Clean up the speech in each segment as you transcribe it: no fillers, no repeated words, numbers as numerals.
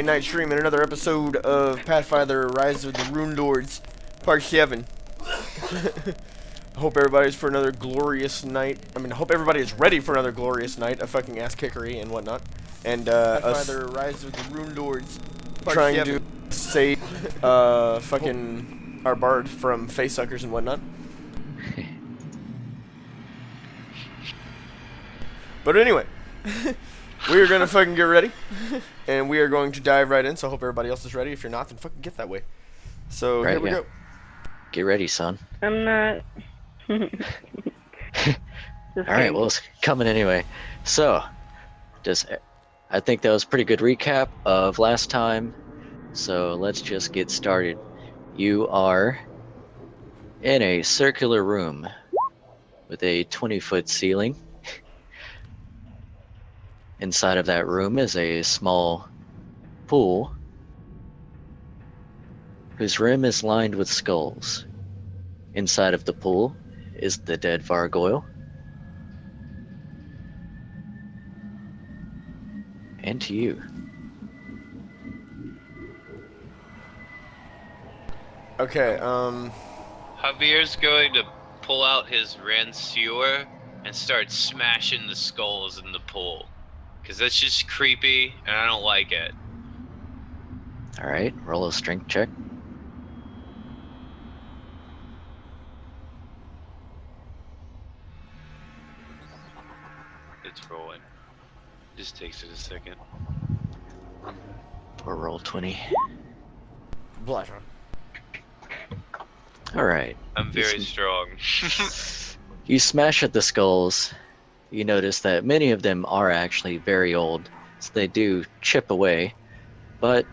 Night stream and another episode of Pathfinder Rise of the Runelords, Part 7. I hope everybody's for another glorious night. I mean, I hope everybody is ready for another glorious night of fucking ass kickery and whatnot. And, Pathfinder Rise of the Runelords, Part trying 7. To save, fucking our bard from face suckers and whatnot. But anyway, we are gonna fucking get ready, and we are going to dive right in. So I hope everybody else is ready. If you're not, then fucking get that way. So Right, here we go. Get ready, son. I'm not. Alright, well, it's coming anyway. So, I think that was a pretty good recap of last time. So let's just get started. You are in a circular room with a 20-foot ceiling. Inside of that room is a small pool whose rim is lined with skulls. Inside of the pool is the dead Vargoyle. And to you. Okay, Javier's going to pull out his rancier and start smashing the skulls in the pool. Because that's just creepy, and I don't like it. Alright, roll a strength check. It's rolling. Just takes it a second. Or roll 20. blush. Alright. I'm very strong. You smash at the skulls. You notice that many of them are actually very old, so they do chip away, but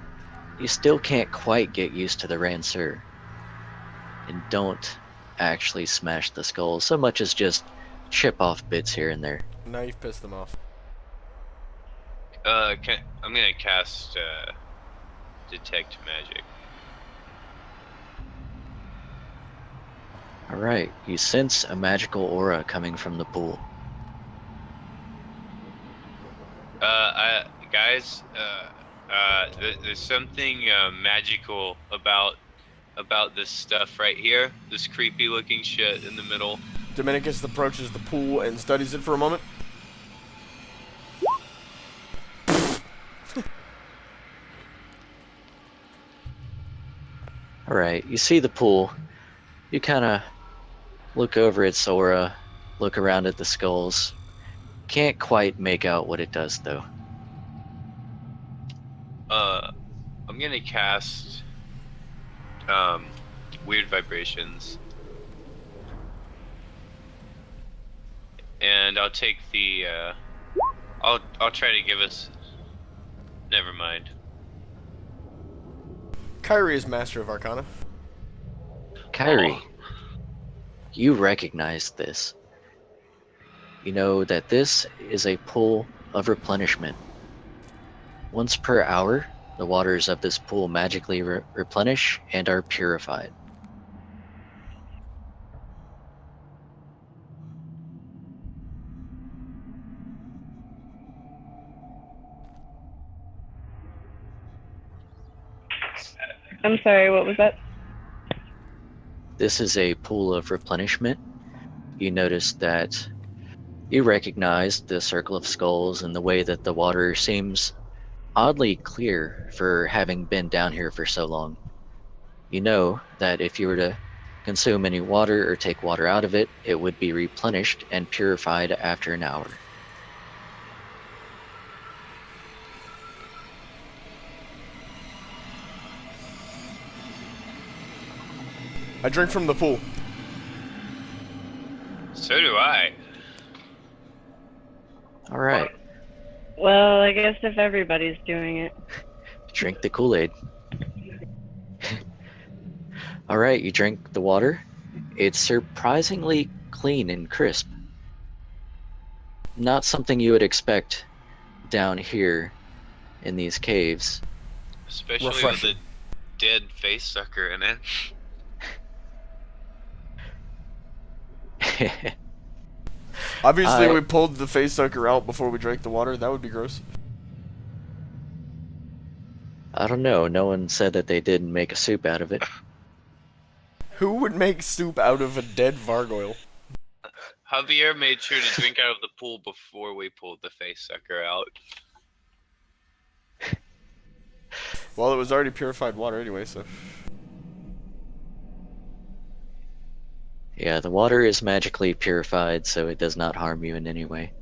you still can't quite get used to the rancor. And don't actually smash the skulls so much as just chip off bits here and there. Now you've pissed them off. I'm gonna cast Detect Magic. Alright, you sense a magical aura coming from the pool. Guys, there's something magical about this stuff right here. This creepy looking shit in the middle. Dominicus approaches the pool and studies it for a moment. Alright, you see the pool. You kind of look over its aura, look around at the skulls. Can't quite make out what it does, though. I'm gonna cast Weird Vibrations, and I'll take the I'll try to give us. Never mind. Kyrie is Master of Arcana. Kyrie, Oh. you recognize this. You know that this is a pool of replenishment. Once per hour, the waters of this pool magically replenish and are purified. I'm sorry, what was that? This is a pool of replenishment. You notice that you recognize the circle of skulls and the way that the water seems oddly clear for having been down here for so long. You know that if you were to consume any water or take water out of it, it would be replenished and purified after an hour. I drink from the pool. So do I. Alright, Well, I guess if everybody's doing it. drink the Kool-Aid. Alright, you drink the water. It's surprisingly clean and crisp. Not something you would expect down here in these caves. Especially Refreshing. with a dead face sucker in it. Obviously, we pulled the face sucker out before we drank the water. That would be gross. I don't know. No one said that they didn't make a soup out of it. Who would make soup out of a dead Vargoyle? Javier made sure to drink out of the pool before we pulled the face sucker out. Well, it was already purified water anyway, so. Yeah, the water is magically purified, so it does not harm you in any way.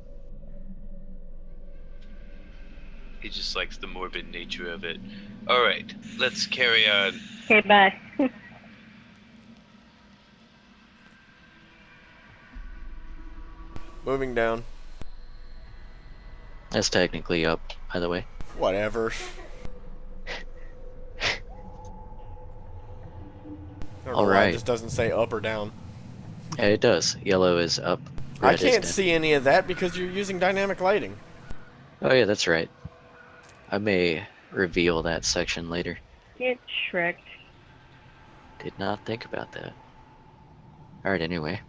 He just likes the morbid nature of it. Alright, let's carry on. Okay, bye. Moving down. That's technically up, by the way. Whatever. I don't know why it Alright. just doesn't say up or down. Yeah, it does. Yellow is up, I red is can't down. see any of that because you're using dynamic lighting. Oh yeah, that's right. I may reveal that section later. Get Shrek. Did not think about that. Alright, anyway.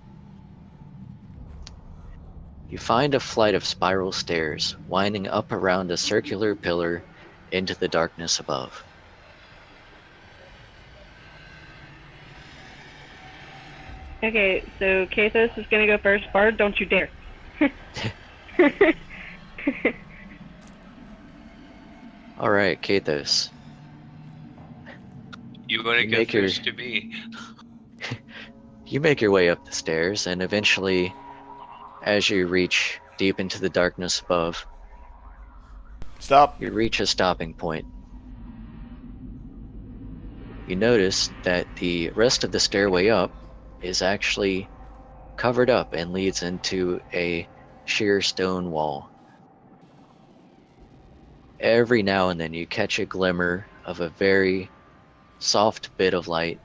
You find a flight of spiral stairs winding up around a circular pillar into the darkness above. Okay, so Kathos is gonna go first. Bard, don't you dare. Alright, Kathos. You wanna You go make your- first to me? You make your way up the stairs, and eventually, as you reach deep into the darkness above, Stop. you reach a stopping point. You notice that the rest of the stairway up is actually covered up and leads into a sheer stone wall. Every now and then you catch a glimmer of a very soft bit of light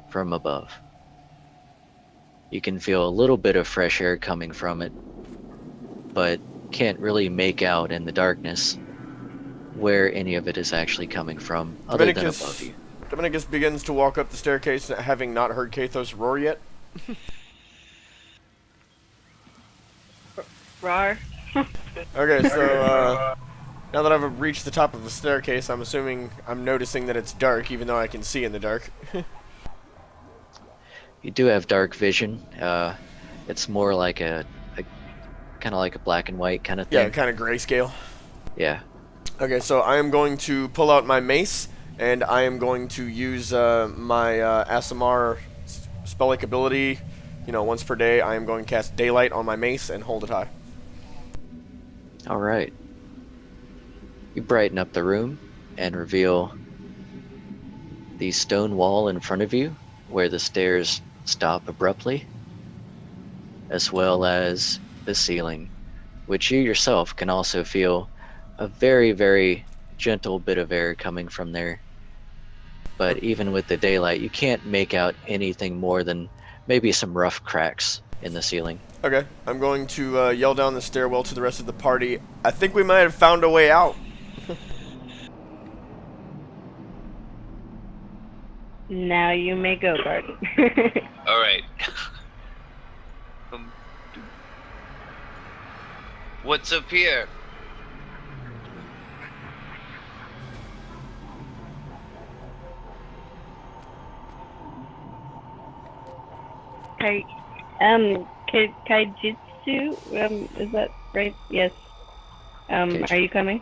from above. You can feel a little bit of fresh air coming from it, but can't really make out in the darkness where any of it is actually coming from, other than above you. Dominicus begins to walk up the staircase, having not heard Kathos roar yet. Rar. Okay, so, now that I've reached the top of the staircase, I'm assuming I'm noticing that it's dark, even though I can see in the dark. You do have dark vision. It's more like a kind of like a black and white kind of Yeah, thing. kind of grayscale. Yeah. Okay, so I am going to pull out my mace, and I am going to use my Asimar spell-like ability. You know, once per day, I am going to cast Daylight on my mace and hold it high. All right. You brighten up the room and reveal the stone wall in front of you where the stairs stop abruptly, as well as the ceiling, which you yourself can also feel a very, very gentle bit of air coming from there. But even with the daylight, you can't make out anything more than maybe some rough cracks in the ceiling. Okay, I'm going to yell down the stairwell to the rest of the party. I think we might have found a way out. Now you may go, Bard. Alright. What's up here? Kai, Kaijitsu, is that right? Yes. Okay. Are you coming?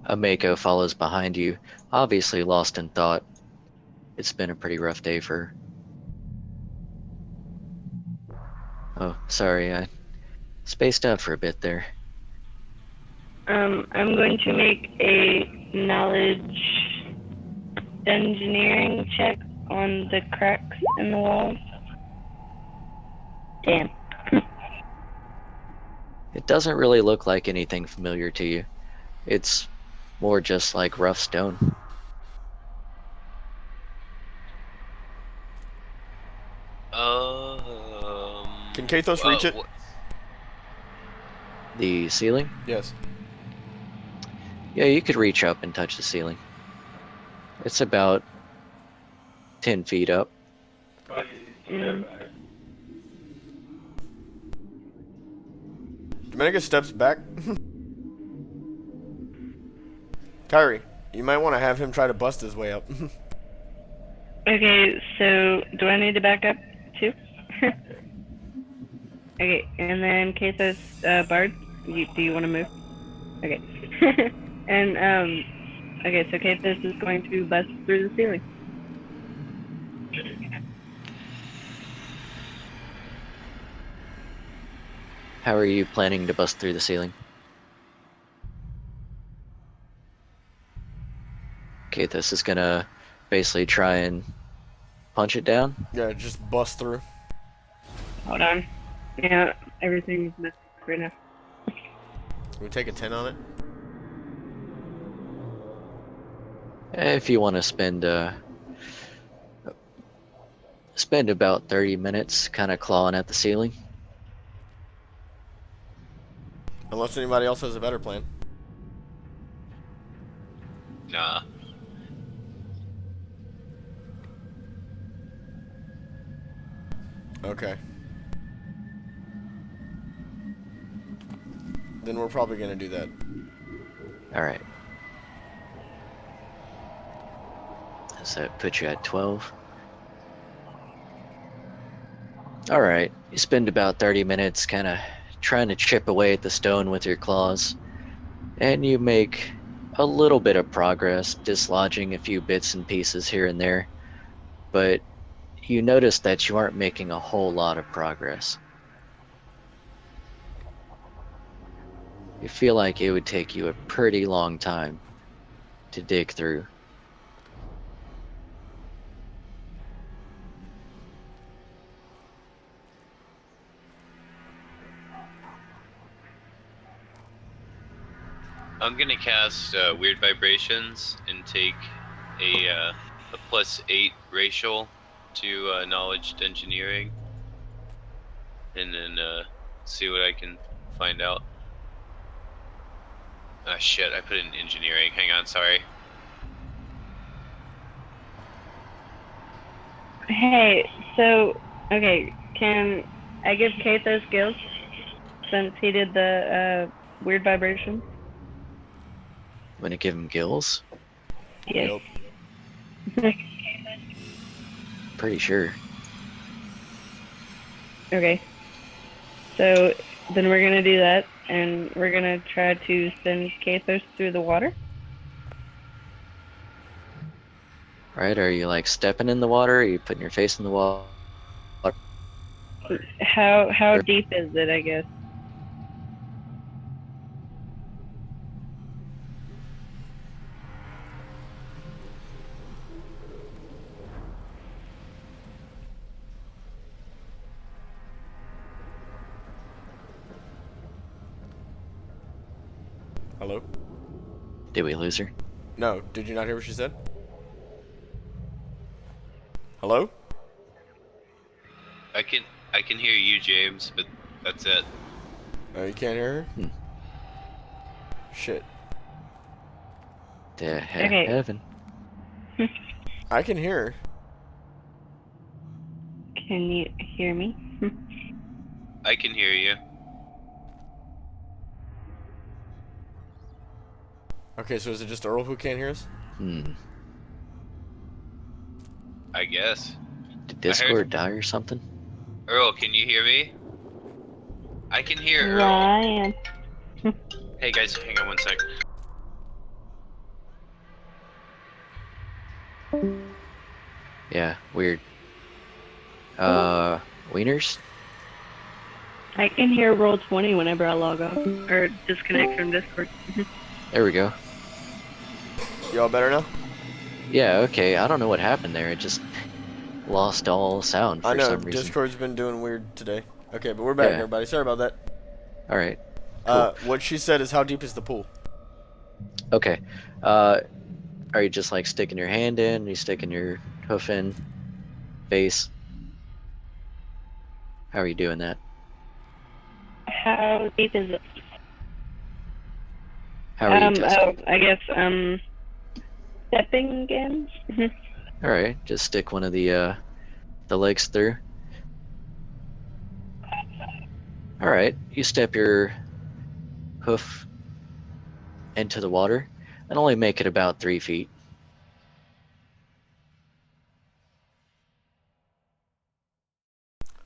A Mako follows behind you, obviously lost in thought. It's been a pretty rough day for her. Oh, sorry, I spaced out for a bit there. I'm going to make a knowledge engineering check on the cracks in the walls. Damn. It doesn't really look like anything familiar to you. It's more just like rough stone. Can Kathos reach it? The ceiling? Yes. Yeah, you could reach up and touch the ceiling. It's about 10 feet up. Dominica steps back. Kyrie, you might want to have him try to bust his way up. Okay, so do I need to back up too? Okay, and then Kathos, Bard, do you want to move? Okay. And okay, so Kathos is going to bust through the ceiling. How are you planning to bust through the ceiling? Kathos is gonna basically try and punch it down. Yeah, just bust through. Hold on. Yeah, everything's messed up right now. Can we take a 10 on it? If you want to spend about 30 minutes kind of clawing at the ceiling. Unless anybody else has a better plan. Nah. Okay. Then we're probably gonna do that. All right. Does that put you at 12? All right. You spend about 30 minutes kind of trying to chip away at the stone with your claws, and you make a little bit of progress, dislodging a few bits and pieces here and there, but you notice that you aren't making a whole lot of progress. You feel like it would take you a pretty long time to dig through. I'm gonna cast Weird Vibrations and take a +8 racial to Knowledge Engineering, and then see what I can find out. Ah, shit, I put in Engineering. Hang on, sorry. Hey, so okay, can I give Kate those skills since he did the weird vibration? I'm gonna give him gills? Yes. Yep. Pretty sure. Okay. So then we're gonna do that, and we're gonna try to send Kathos through the water. Right? Are you like stepping in the water? Are you putting your face in the water? How deep is it? I guess. Hello? Did we lose her? No, did you not hear what she said? Hello? I can hear you, James, but that's it. Oh, you can't hear her? Hmm. Shit. Okay. Heaven. I can hear her. Can you hear me? I can hear you. Okay, so is it just Earl who can't hear us? I guess. Did Discord die or something? Earl, can you hear me? I can hear Earl. Ryan. Hey guys, hang on one sec. Yeah, weird. Wieners? I can hear Roll20 whenever I log off or disconnect from Discord. There we go. Y'all better now? Yeah, okay. I don't know what happened there. It just lost all sound I for know, some reason. Discord's been doing weird today. Okay, but we're back, Yeah. everybody. Sorry about that. Alright. Cool. What she said is, how deep is the pool? Okay. Are you just like sticking your hand in? Are you sticking your hoof in? Face? How are you doing that? How deep is it? How are you testing? I guess stepping in. Alright, just stick one of the legs through. Alright, you step your hoof into the water and only make it about 3 feet.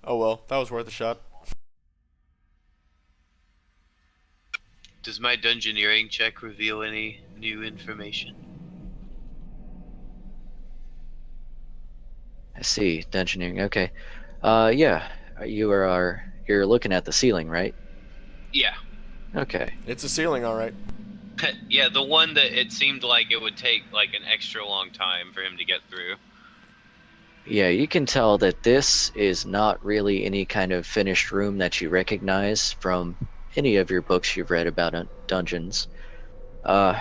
Oh well, that was worth a shot. Does my dungeoneering check reveal any new information? I see, dungeoneering. Okay. Yeah, you're looking at the ceiling, right? Yeah. Okay. It's a ceiling, all right. Yeah, the one that it seemed like it would take like an extra long time for him to get through. Yeah, you can tell that this is not really any kind of finished room that you recognize from any of your books you've read about dungeons. Uh,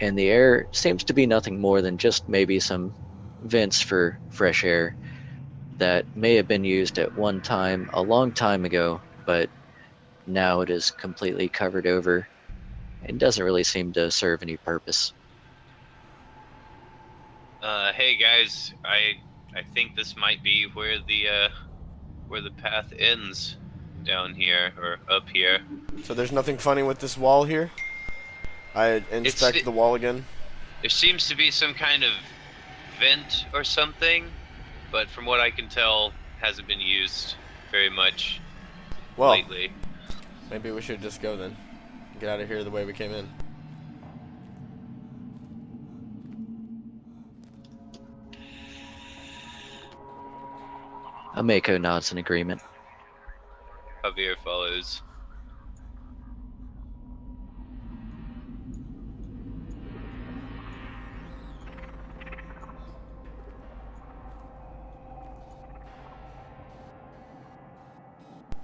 and the air seems to be nothing more than just maybe some vents for fresh air that may have been used at one time a long time ago, but now it is completely covered over and doesn't really seem to serve any purpose. Hey guys, I think this might be where the path ends down here or up here. So there's nothing funny with this wall here. I It's inspect the wall again. There seems to be some kind of vent or something, but from what I can tell, hasn't been used very much Well, lately. maybe we should just go then. Get out of here the way we came in. Ameko nods in agreement. Javier follows.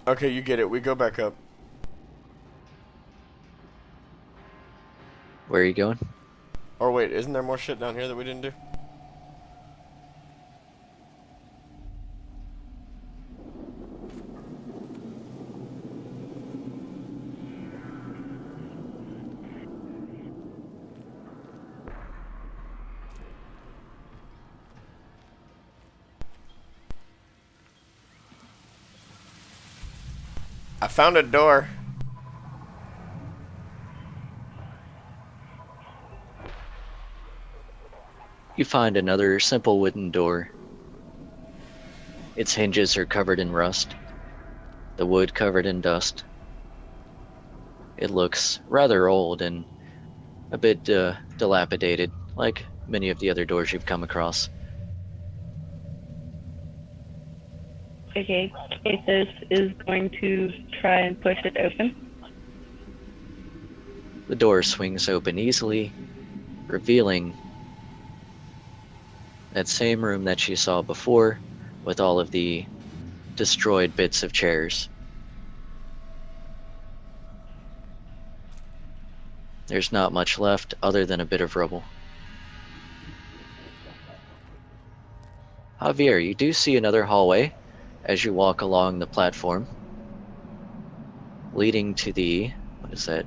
Okay, you get it. We go back up. Where are you going? Or wait, isn't there more shit down here that we didn't do? I found a door. You find another simple wooden door. Its hinges are covered in rust, the wood covered in dust. It looks rather old and a bit dilapidated, like many of the other doors you've come across. Okay, Kathos is going to try and push it open. The door swings open easily, revealing that same room that you saw before with all of the destroyed bits of chairs. There's not much left other than a bit of rubble. Javier, you do see another hallway as you walk along the platform leading to the, what is that?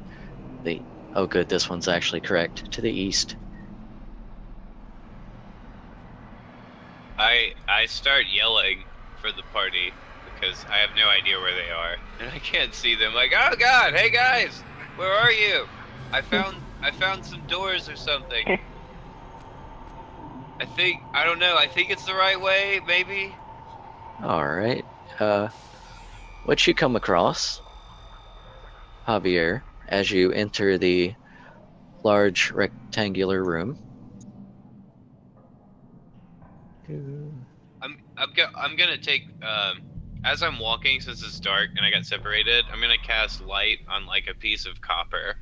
Oh good, this one's actually correct, to the east. I start yelling for the party because I have no idea where they are and I can't see them. Like, oh god, hey guys, where are you? I found some doors or something. I don't know. I think it's the right way, maybe. All right. What you come across, Javier, as you enter the large rectangular room. I'm gonna take as I'm walking, since it's dark and I got separated, I'm gonna cast light on like a piece of copper.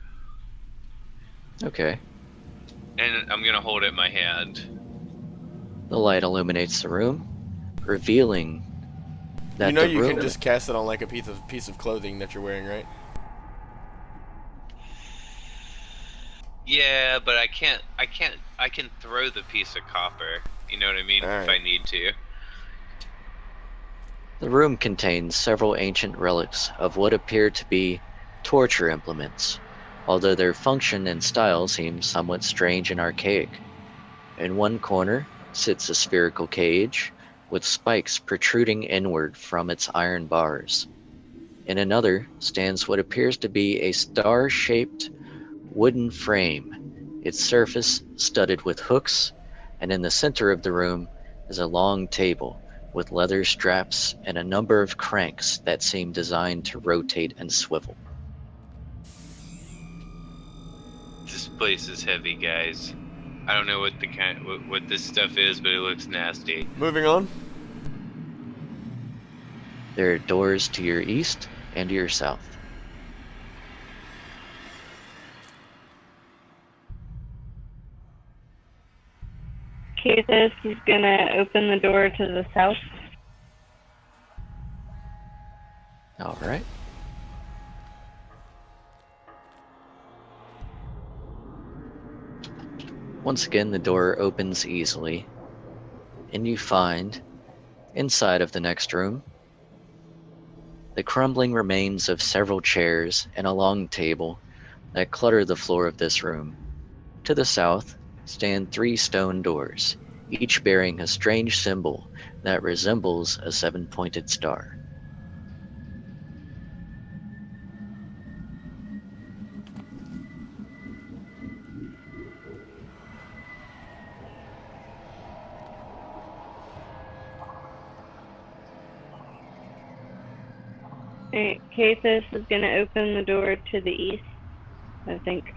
Okay. And I'm gonna hold it in my hand. The light illuminates the room, revealing that You know the you room. can just cast it on like a piece of clothing that you're wearing, right? Yeah, but I can throw the piece of copper. You know what I mean? All If right. I need to. The room contains several ancient relics of what appear to be torture implements, although their function and style seem somewhat strange and archaic. In one corner sits a spherical cage with spikes protruding inward from its iron bars. In another stands what appears to be a star-shaped wooden frame, its surface studded with hooks, and in the center of the room is a long table with leather straps and a number of cranks that seem designed to rotate and swivel. This place is heavy, guys. I don't know what this stuff is, but it looks nasty. Moving on. There are doors to your east and to your south. Kathis is gonna open the door to the south. All right. Once again, the door opens easily, and you find, inside of the next room, the crumbling remains of several chairs and a long table that clutter the floor of this room. To the south stand 3 stone doors, each bearing a strange symbol that resembles a 7-pointed star. Alright, Kathis is gonna open the door to the east, I think.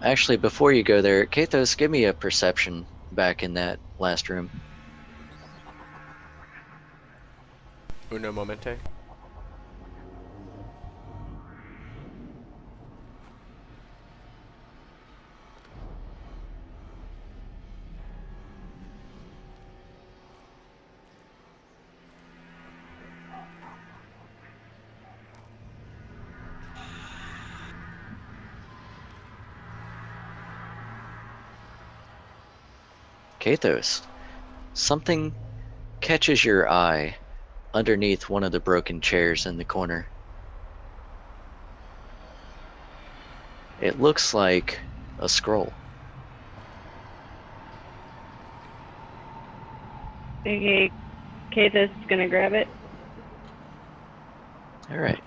Actually, before you go there, Kathos, give me a perception back in that last room. Uno momente. Kathos, something catches your eye underneath one of the broken chairs in the corner. It looks like a scroll. Okay, Kathis is gonna grab it. All right.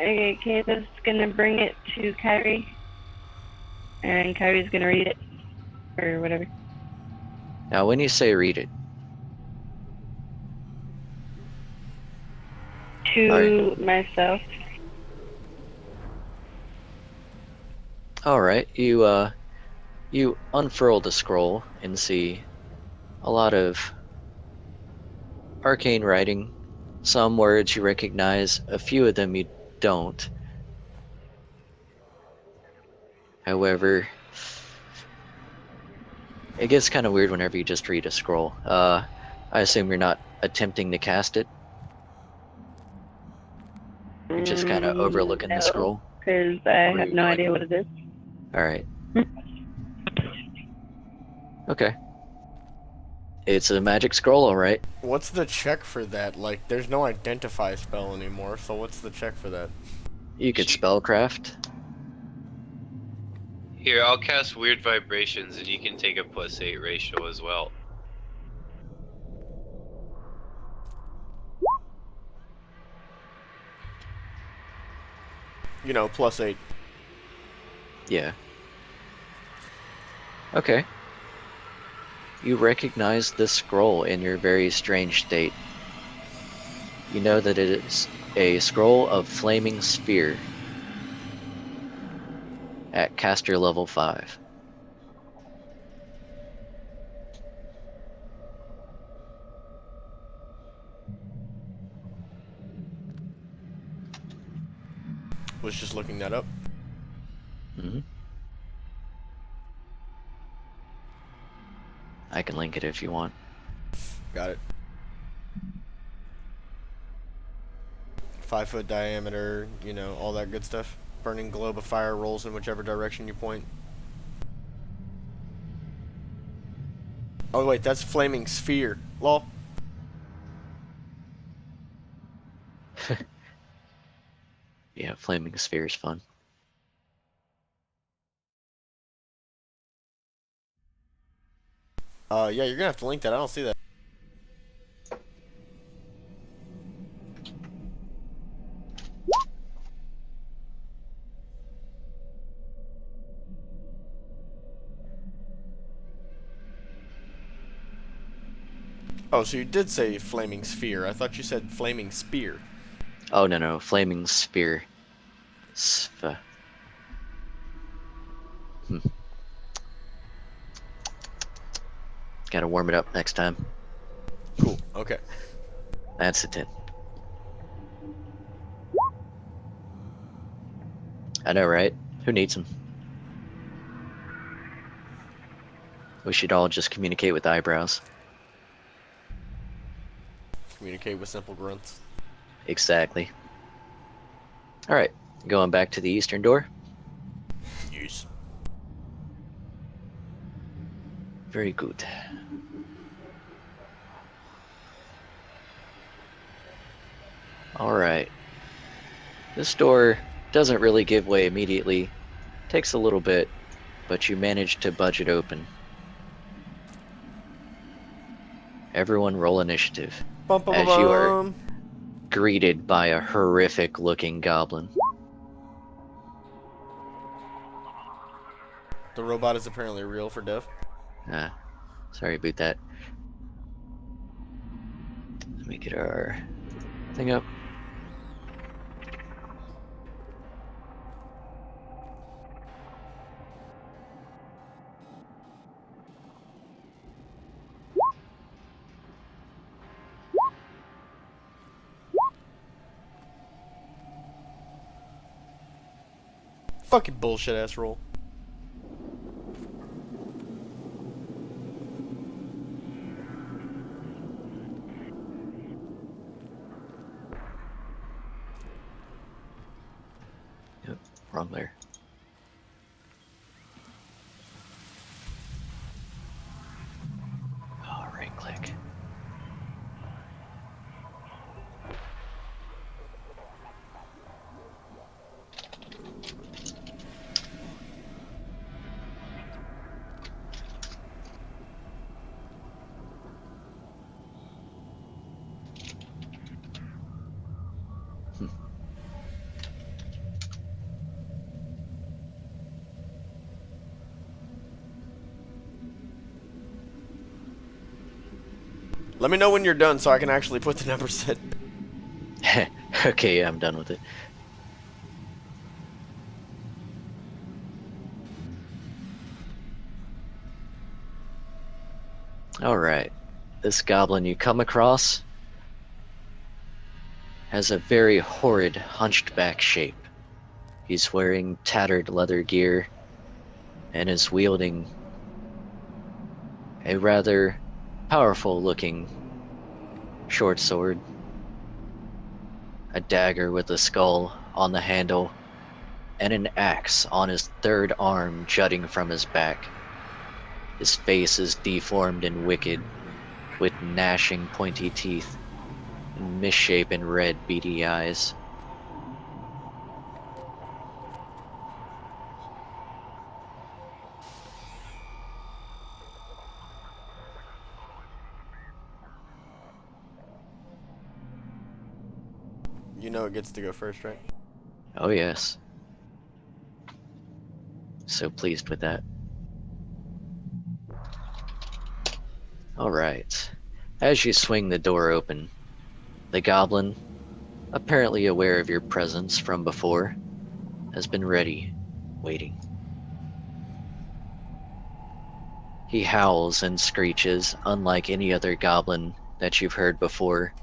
Okay, Kathis is gonna bring it to Kyrie. And Kyrie's gonna read it. Or whatever. Now, when you say read it, To myself. all right, you unfurl the scroll and see a lot of arcane writing. Some words you recognize, a few of them you don't. However, it gets kind of weird whenever you just read a scroll. I assume you're not attempting to cast it. You're just kind of overlooking the No, scroll. because I Or have you no like- idea what it is. All right. Okay. It's a magic scroll, all right. What's the check for that? Like, there's no identify spell anymore, so what's the check for that? You could spellcraft. Here, I'll cast Weird Vibrations, and you can take a +8 ratio as well. You know, +8. Yeah. Okay. You recognize this scroll in your very strange state. You know that it is a scroll of Flaming Sphere at caster level 5. Was just looking that up. Hmm. I can link it if you want. Got it. 5-foot diameter, you know, all that good stuff. Burning globe of fire rolls in whichever direction you point. Oh wait, that's flaming sphere. Lol. Yeah, flaming sphere is fun. Yeah, you're gonna have to link that. I don't see that. Oh, so you did say flaming sphere. I thought you said flaming spear. Oh no, flaming sphere. Sph. Hmm. Gotta warm it up next time. Cool. Okay. That's a 10. I know, right? Who needs them? We should all just communicate with eyebrows. Communicate with simple grunts. Exactly. Alright, going back to the eastern door. Yes. Very good. Alright. This door doesn't really give way immediately. Takes a little bit, but you manage to budge it open. Everyone roll initiative, Bum bum bum as you are bum. greeted by a horrific looking goblin. The robot is apparently real for Dev. Ah, sorry about that. Let me get our thing up. Fucking bullshit ass roll. Yep, wrong there. Oh, right click. Let me know when you're done so I can actually put the numbers in. Okay, I'm done with it. Alright. This goblin you come across has a very horrid hunched back shape. He's wearing tattered leather gear and is wielding a rather powerful looking short sword, a dagger with a skull on the handle, and an axe on his third arm jutting from his back. His face is deformed and wicked, with gnashing pointy teeth and misshapen red beady eyes. You know it gets to go first, right? Oh yes. So pleased with that. Alright. As you swing the door open, the goblin, apparently aware of your presence from before, has been ready, waiting. He howls and screeches unlike any other goblin that you've heard before,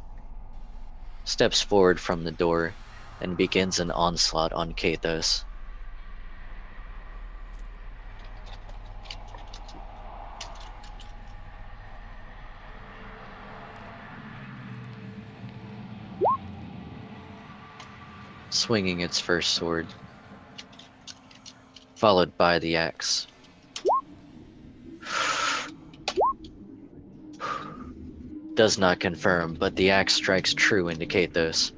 steps forward from the door, and begins an onslaught on Kathos. Swinging its first sword, followed by the axe. does not confirm, but the axe strikes true indicate this.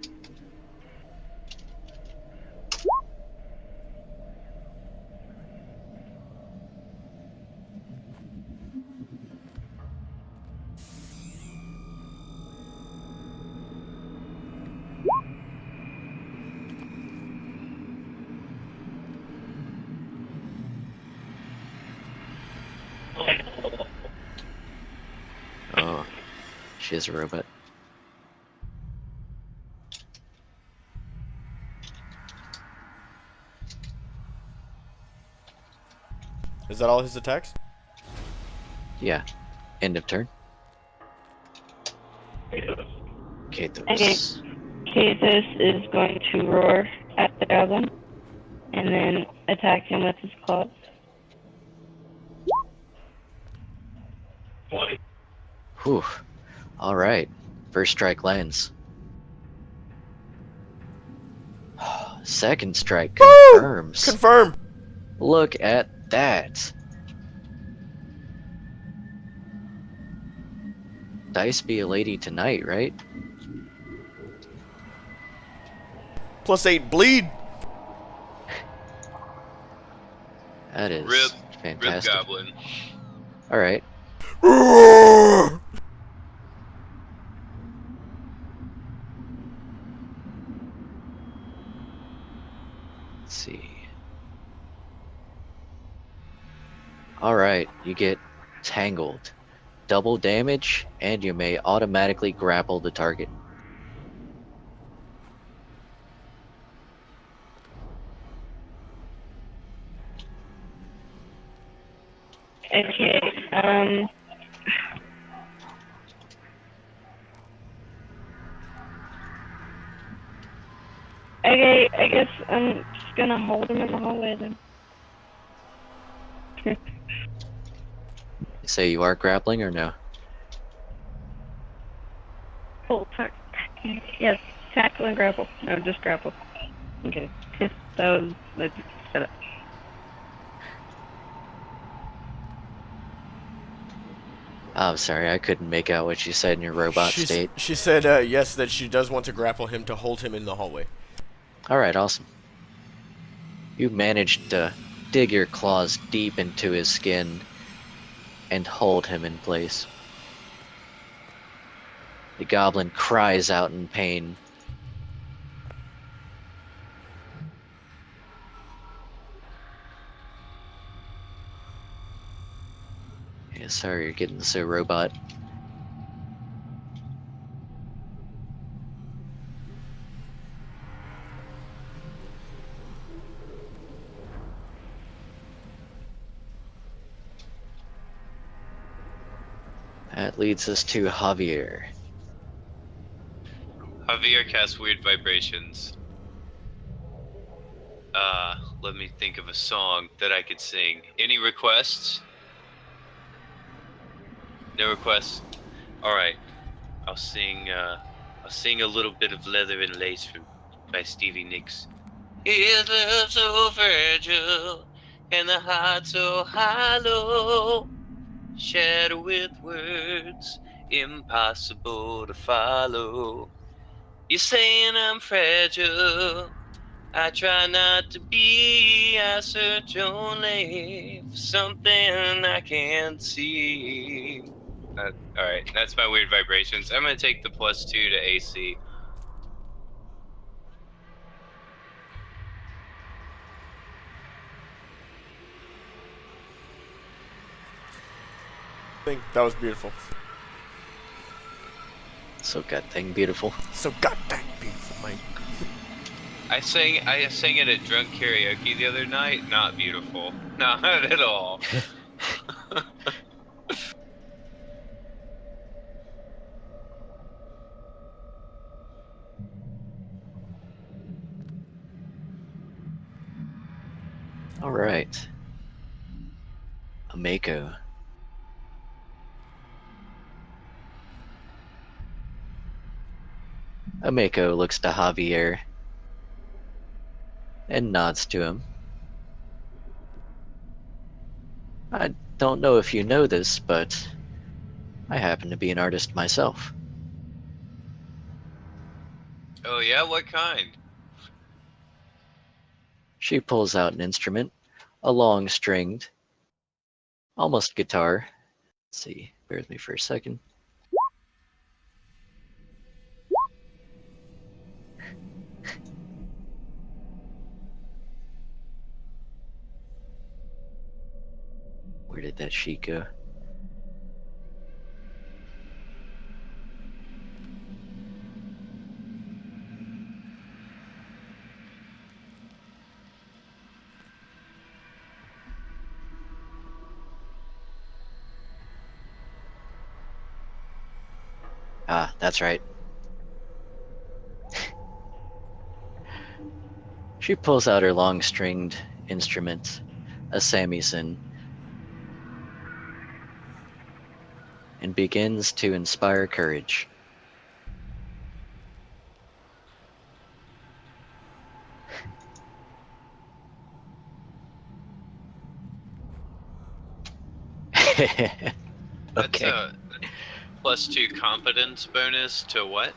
Oh, she is a robot. Is that all his attacks? Yeah. End of turn. Okay. Kathos. Cathos is going to roar at the goblin and then attack him with his claws. Whew. Alright. First strike lands. Second strike confirms. Confirm. Look at that. Dice be a lady tonight, right? +8 bleed. That is Rip fantastic. Goblin. Alright. Roar! Let's see. Alright, you get tangled. Double damage, and you may automatically grapple the target. Okay. Okay, I guess I'm just gonna hold him in the hallway then. You say you are grappling or no? Oh, yes, tackle and grapple. No, just grapple. Okay. Let's set up. Oh, sorry, I couldn't make out what you said in your robot state. She said yes, that she does want to grapple him to hold him in the hallway. Alright, awesome. You managed to dig your claws deep into his skin and hold him in place. The goblin cries out in pain. Yeah, sorry you're getting so robot. That leads us to Javier. Javier casts weird vibrations. Let me think of a song that I could sing. Any requests? No requests? Alright. I'll sing a little bit of Leather and Lace by Stevie Nicks. His love so fragile and the heart so hollow, shattered with words impossible to follow. You're saying I'm fragile. I try not to be. I search only for something I can't see. Alright, that's my weird vibrations. I'm gonna take the +2 to AC. I think that was beautiful. So god dang beautiful. So goddamn beautiful, Mike. I sang it at drunk karaoke the other night. Not beautiful. Not at all. Alright. Ameko. Ameko looks to Javier and nods to him. I don't know if you know this, but I happen to be an artist myself. Oh yeah, what kind? She pulls out an instrument, a long stringed, almost guitar. Let's see, bear with me for a second. Where did that sheet go? Ah, that's right. She pulls out her long stringed instrument, a samisen, and begins to inspire courage. That's Okay. a +2 competence bonus to what?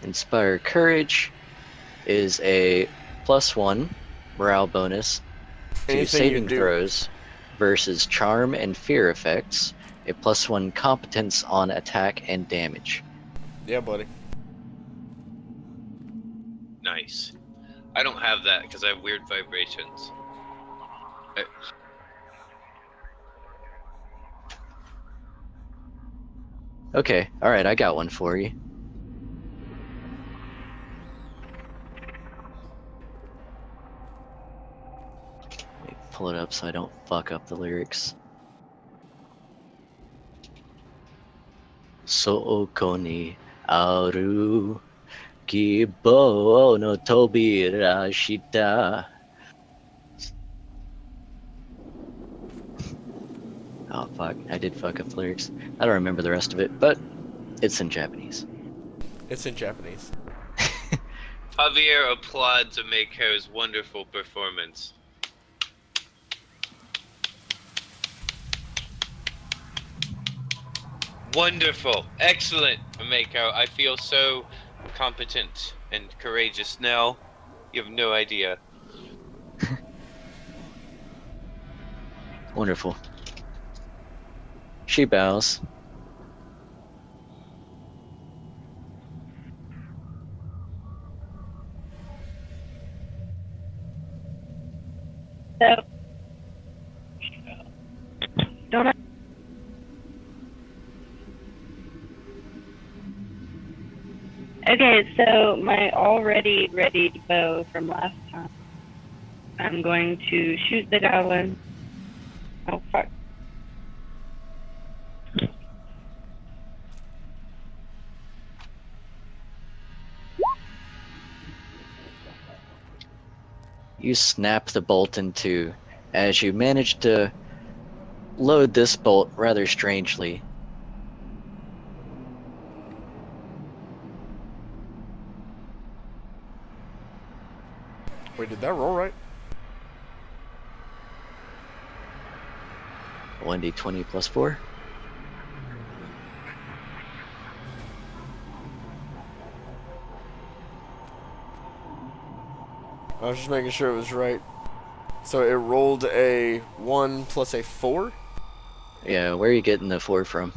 Inspire courage is a +1 morale bonus to Anything you saving do. throws versus charm and fear effects, a +1 competence on attack and damage. Yeah, buddy. Nice. I don't have that because I have weird vibrations. Okay, alright, I got one for you. Let me pull it up so I don't fuck up the lyrics. Sooko ni aru kibo no tobira shita. Oh fuck, I did fuck up the lyrics. I don't remember the rest of it, but it's in Japanese. It's in Japanese. Javier applauds Ameko's wonderful performance. Wonderful. Excellent, Ameko. I feel so competent and courageous now. You have no idea. Wonderful. She bows. So, don't I? Okay, so my already ready bow from last time. I'm going to shoot the goblin. Oh fuck. You snap the bolt in two as you manage to load this bolt rather strangely. Wait, did that roll right? 1d20 plus 4. I was just making sure it was right. So it rolled a 1 plus a 4? Yeah, where are you getting the 4 from?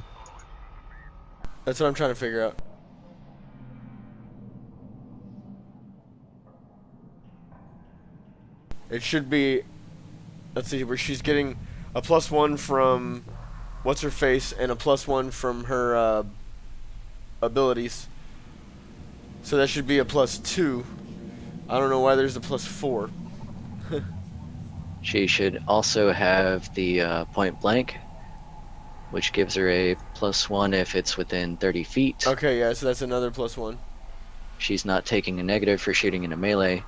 That's what I'm trying to figure out. It should be... Let's see, where she's getting a +1 from what's-her-face and a +1 from her abilities. So that should be a +2. I don't know why there's a +4. She should also have the point blank, which gives her a +1 if it's within 30 feet. Okay, yeah, so that's another +1. She's not taking a negative for shooting in a melee.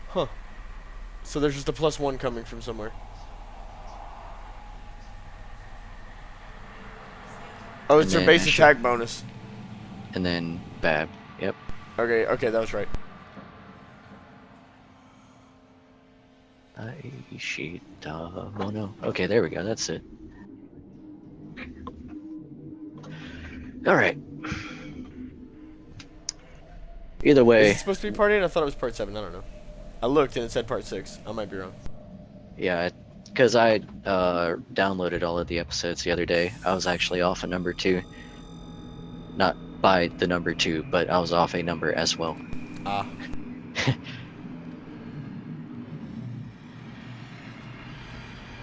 Huh. So there's just a +1 coming from somewhere. Oh, it's And her then base attack bonus. And then Bab. Yep. Okay, that was right. Ishita Mono. Okay, there we go. That's it. All right. Either Is way, it supposed to be part 8? I thought it was part 7. I don't know. I looked and it said part 6. I might be wrong. yeah, because I downloaded all of the episodes the other day. I was actually off a number 2. Not by the number 2, but I was off a number as well. Ah.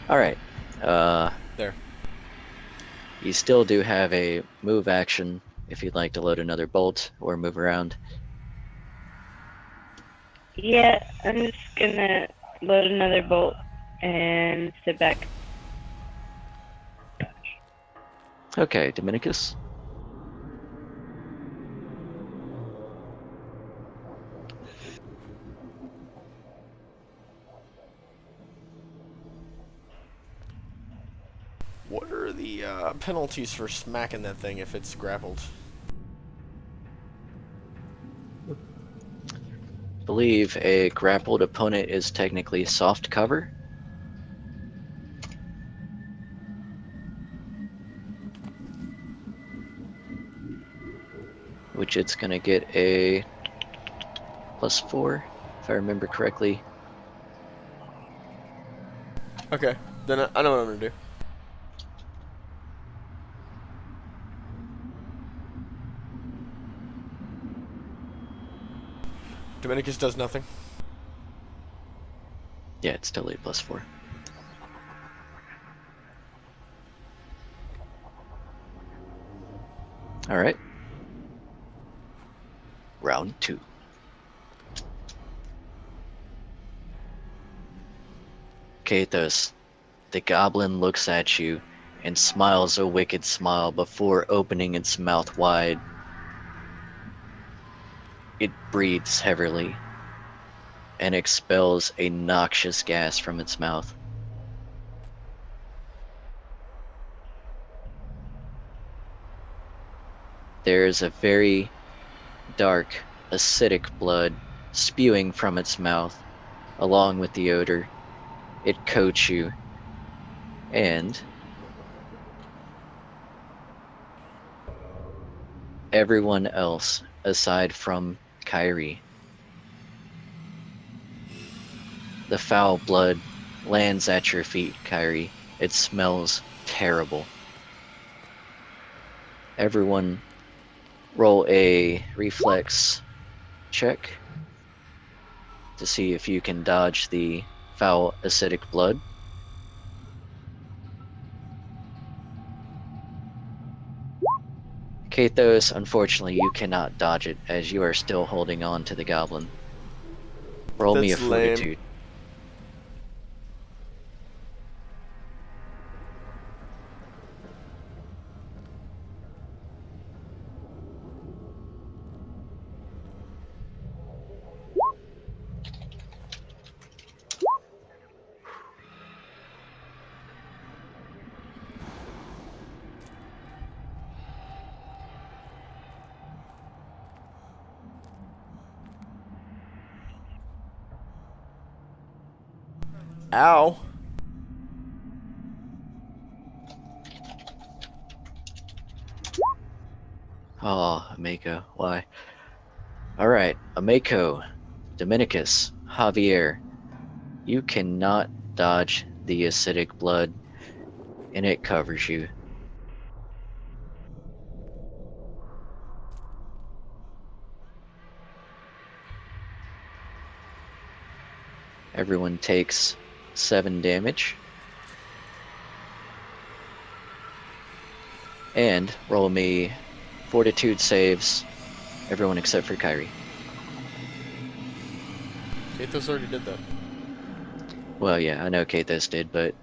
All right. There. You still do have a move action if you'd like to load another bolt or move around. Yeah, I'm just gonna load another bolt and sit back. Okay, Dominicus. What are the penalties for smacking that thing if it's grappled? I believe a grappled opponent is technically soft cover. Which it's going to get a +4, if I remember correctly. Okay. Then I know what I'm going to do. Dominicus does nothing. Yeah, it's totally a +4. All right. Round 2. Kathos, the goblin looks at you and smiles a wicked smile before opening its mouth wide. It breathes heavily and expels a noxious gas from its mouth. There is a very dark, acidic blood spewing from its mouth, along with the odor. It coats you, and everyone else aside from Kyrie. The foul blood lands at your feet, Kyrie. It smells terrible. Everyone roll a reflex check to see if you can dodge the foul acidic blood. Kathos, unfortunately, you cannot dodge it as you are still holding on to the goblin. Roll me a That's lame. fortitude. Ow. Oh, Amako, why? Alright, Amako, Dominicus, Javier, you cannot dodge the acidic blood, and it covers you. Everyone takes 7 damage. And roll me fortitude saves, everyone except for Kyrie. Kathos already did that. Well, yeah, I know Kathos did, but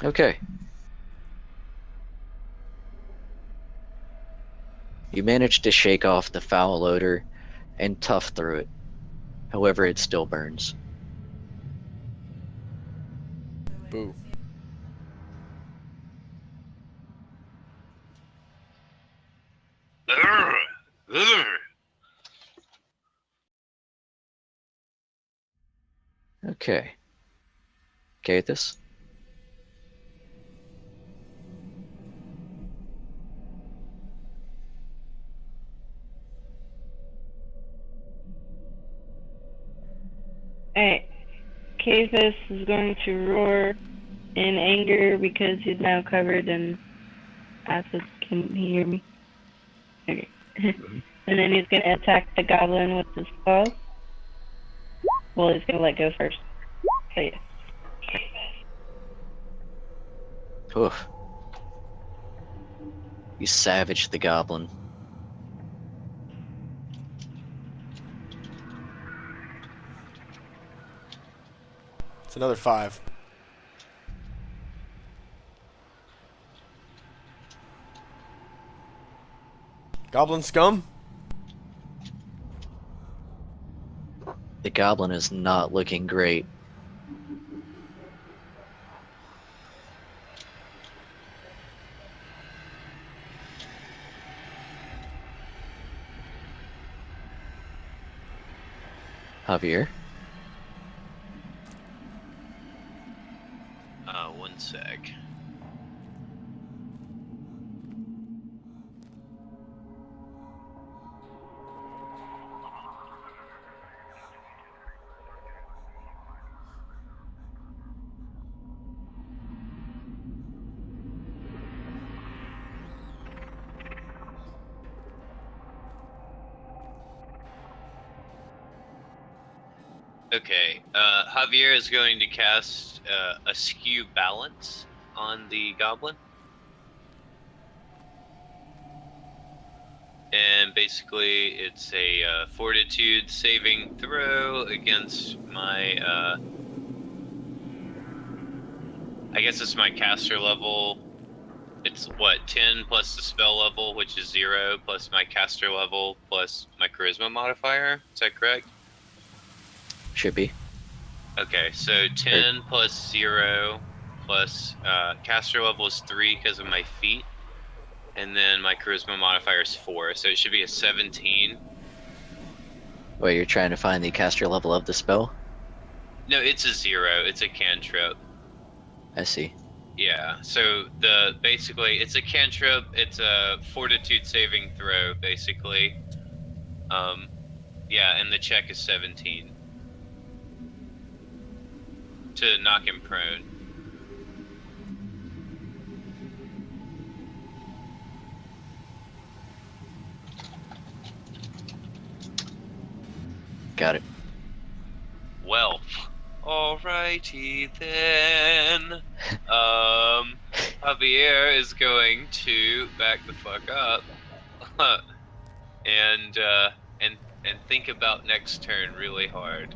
okay. You managed to shake off the foul odor and tough through it. However, it still burns. Boo. Okay. Okay with this? Alright. Kathis is going to roar in anger because he's now covered in acid. Can he hear me? Okay. And then he's going to attack the goblin with his claws. Well, he's going to let go first. So, yeah. Oof. You savaged the goblin. It's another 5. Goblin scum? The goblin is not looking great. Javier? One sec. Okay, Javier is going to cast Askew Balance on the goblin. And basically, it's a fortitude saving throw against my, I guess it's my caster level. It's what, 10 plus the spell level, which is 0, plus my caster level, plus my charisma modifier. Is that correct? Should be. Okay, so 10 plus 0 plus caster level is 3 because of my feat. And then my charisma modifier is 4, so it should be a 17. Wait, you're trying to find the caster level of the spell? No, it's a 0. It's a cantrip. I see. Yeah, so basically it's a cantrip. It's a fortitude saving throw, basically. Yeah, and the check is 17 to knock him prone. Got it. Well, alrighty then. Javier is going to back the fuck up, and think about next turn really hard.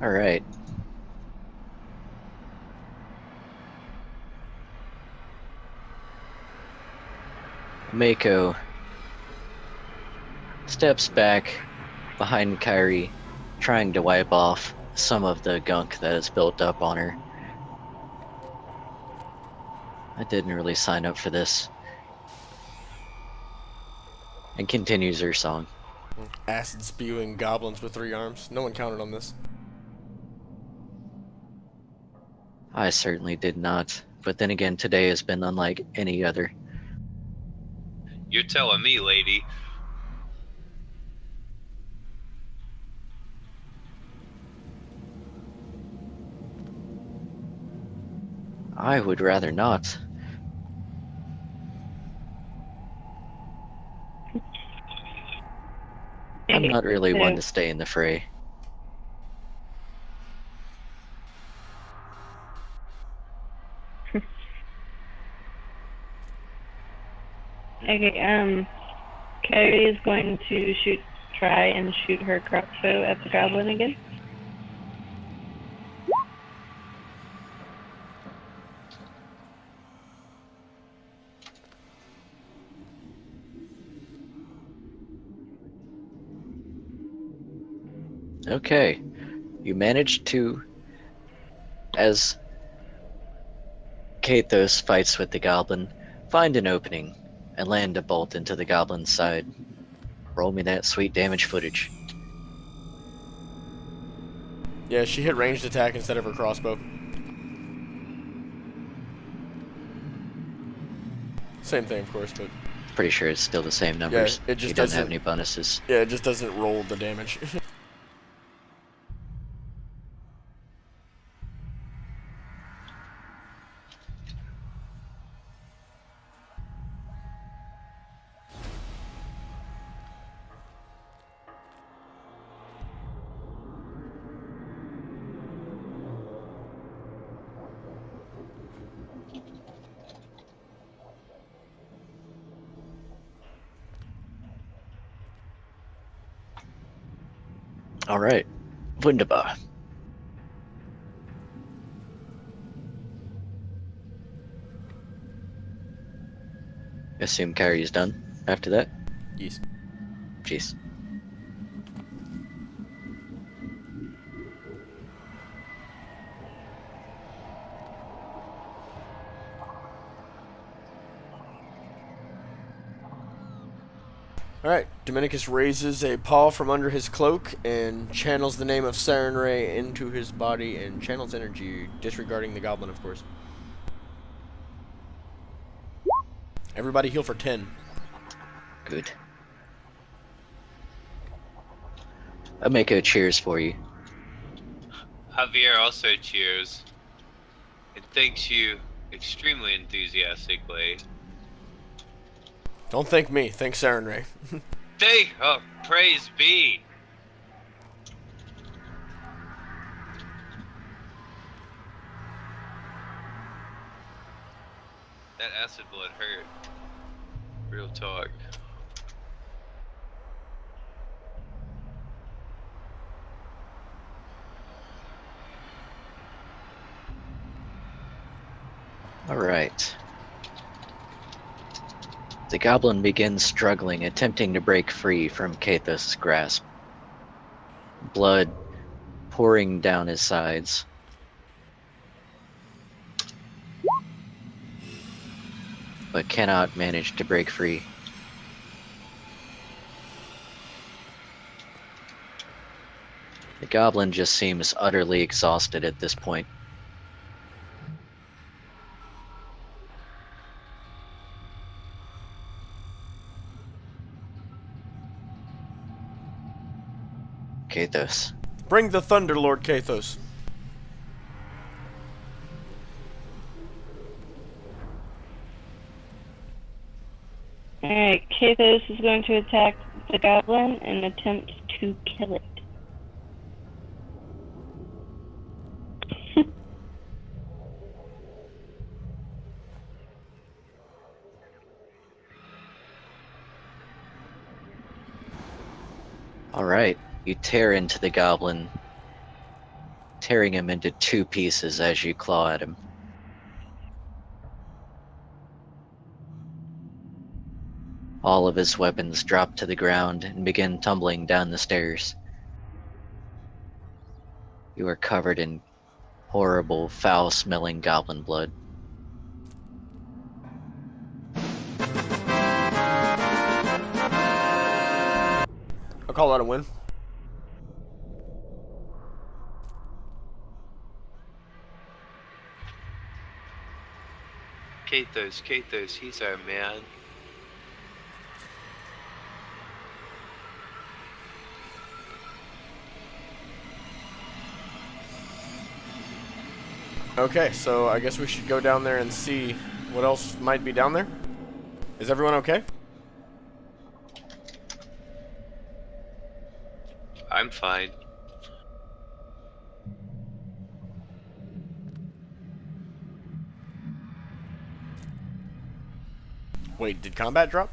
Alright. Mako steps back behind Kyrie, trying to wipe off some of the gunk that is built up on her. I didn't really sign up for this. And continues her song. Acid spewing goblins with 3 arms. No one counted on this. I certainly did not. But then again, today has been unlike any other. You're telling me, lady. I would rather not. I'm not really one to stay in the fray. Okay, Carrie is going to try and shoot her crossbow at the goblin again. Okay. You managed to, as Kathos fights with the goblin, find an opening and land a bolt into the goblin's side. Roll me that sweet damage footage. Yeah, she hit ranged attack instead of her crossbow. Same thing, of course, but Pretty sure it's still the same yeah, numbers. it He just doesn't have doesn't. any bonuses. Yeah, it just doesn't roll the damage. All right. Wunderbar. Assume Carrie's done after that. Yes. Jeez. Alright, Dominicus raises a paw from under his cloak and channels the name of Saren Ray into his body and channels energy, disregarding the goblin, of course. Everybody heal for 10. Good. I'll make a cheers for you. Javier also cheers and thanks you extremely enthusiastically. Don't thank me, thank Saren Ray. Praise be! That acid blood hurt. Real talk. All right. The goblin begins struggling, attempting to break free from Kathos' grasp. Blood pouring down his sides. But cannot manage to break free. The goblin just seems utterly exhausted at this point. Kathos. Bring the thunder, Lord Kathos. Alright, Kathos is going to attack the goblin and attempt to kill it. Alright, you tear into the goblin, tearing him into two pieces as you claw at him. All of his weapons drop to the ground and begin tumbling down the stairs. You are covered in horrible, foul-smelling goblin blood. I'll call that a win. Kathos, he's our man. Okay, so I guess we should go down there and see what else might be down there. Is everyone okay? I'm fine. Wait, did combat drop?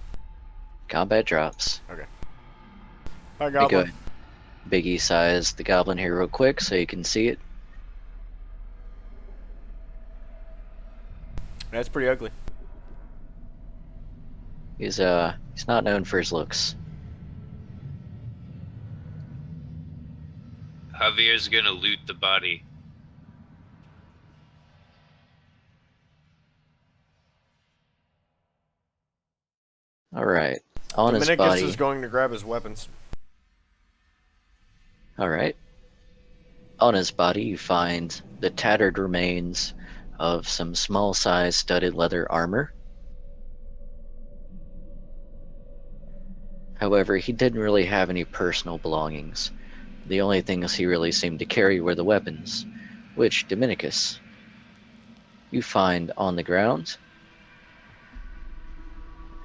Combat drops. Okay. Bye, Let me go goblin. ahead. Biggie size the goblin here real quick so you can see it. That's pretty ugly. He's not known for his looks. Javier's gonna loot the body. All right. On his Dominicus body. is going to grab his weapons. All right. On his body, you find the tattered remains of some small-sized studded leather armor. However, he didn't really have any personal belongings. The only things he really seemed to carry were the weapons, which, Dominicus, you find on the ground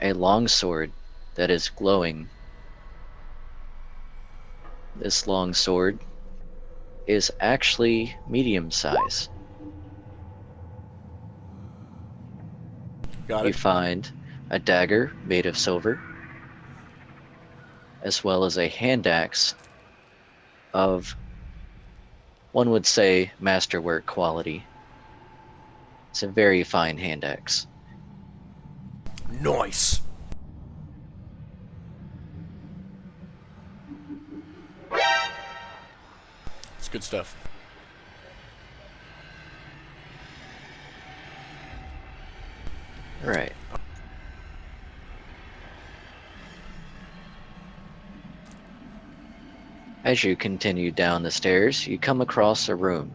a long sword that is glowing. This long sword is actually medium size. Got You it. find a dagger made of silver, as well as a hand axe of, one would say, masterwork quality. It's a very fine hand axe. Nice. It's good stuff. All right. As you continue down the stairs, you come across a room.